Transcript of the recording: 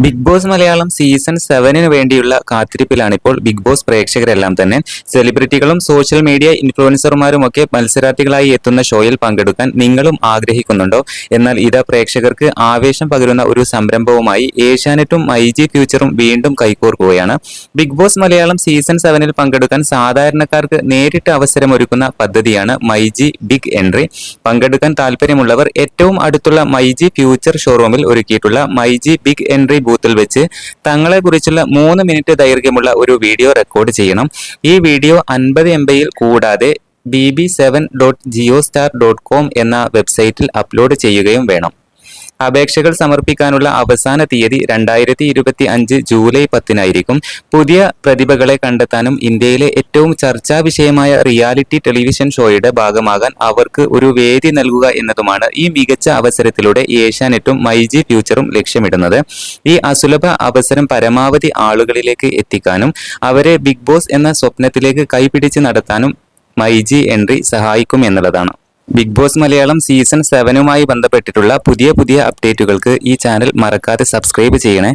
Big boss Malayalam season 7 വേണ്ടിയുള്ള കാത്തിരിപ്പിലാണിപ്പോൾ big boss പ്രേക്ഷകരെല്ലാം തന്നെ. സെലിബ്രിറ്റികളും social media ഇൻഫ്ലുവൻസർമാരുമൊക്കെ മത്സരാർത്ഥികളായി എത്തുന്ന ഷോയിൽ പങ്കെടുക്കാൻ നിങ്ങളും ആഗ്രഹിക്കുന്നുണ്ടോ? എന്നാൽ ഇതാ പ്രേക്ഷകർക്ക് ആവേശം പകരുന്ന ഒരു സംരംഭവുമായി ഏഷ്യാനെറ്റും മൈജി ഫ്യൂച്ചറും വീണ്ടും കൈകോർക്കുകയാണ്. ബിഗ് ബോസ് മലയാളം സീസൺ 7 പങ്കെടുക്കാൻ സാധാരണക്കാർക്ക് നേരിട്ട് അവസരമൊരുക്കുന്ന പദ്ധതിയാണ് മൈജി ബിഗ് എൻട്രി. പങ്കെടുക്കാൻ താല്പര്യമുള്ളവർ ഏറ്റവും അടുത്തുള്ള മൈജി ഫ്യൂച്ചർ ഷോറൂമിൽ ഒരുക്കിയിട്ടുള്ള മൈജി ബിഗ് എൻട്രി ബൂത്തിൽ വെച്ച് തങ്ങളെക്കുറിച്ചുള്ള 3 മിനിറ്റ് ദൈർഘ്യമുള്ള ഒരു വീഡിയോ റെക്കോർഡ് ചെയ്യണം. ഈ വീഡിയോ 50 MB കൂടാതെ bb7.geostar.com എന്ന വെബ്സൈറ്റിൽ അപ്ലോഡ് ചെയ്യുകയും വേണം. അപേക്ഷകൾ സമർപ്പിക്കാനുള്ള അവസാന തീയതി 2025 ജൂലൈ 10 പുതിയ പ്രതിഭകളെ കണ്ടെത്താനും ഇന്ത്യയിലെ ഏറ്റവും ചർച്ചാ വിഷയമായ റിയാലിറ്റി ടെലിവിഷൻ ഷോയുടെ ഭാഗമാകാൻ അവർക്ക് ഒരു വേദി നൽകുക എന്നതുമാണ് ഈ മികച്ച അവസരത്തിലൂടെ ഏഷ്യാനെറ്റും മൈജി ഫ്യൂച്ചറും ലക്ഷ്യമിടുന്നത്. ഈ അസുലഭ അവസരം പരമാവധി ആളുകളിലേക്ക് എത്തിക്കാനും അവരെ ബിഗ് ബോസ് എന്ന സ്വപ്നത്തിലേക്ക് കൈപിടിച്ച് നടത്താനും മൈജി എൻട്രി സഹായിക്കും എന്നുള്ളതാണ്. ബിഗ് ബോസ് മലയാളം സീസൺ 7 ബന്ധപ്പെട്ടിട്ടുള്ള പുതിയ അപ്ഡേറ്റുകൾക്ക് ഈ ചാനൽ മറക്കാതെ സബ്സ്ക്രൈബ് ചെയ്യണേ.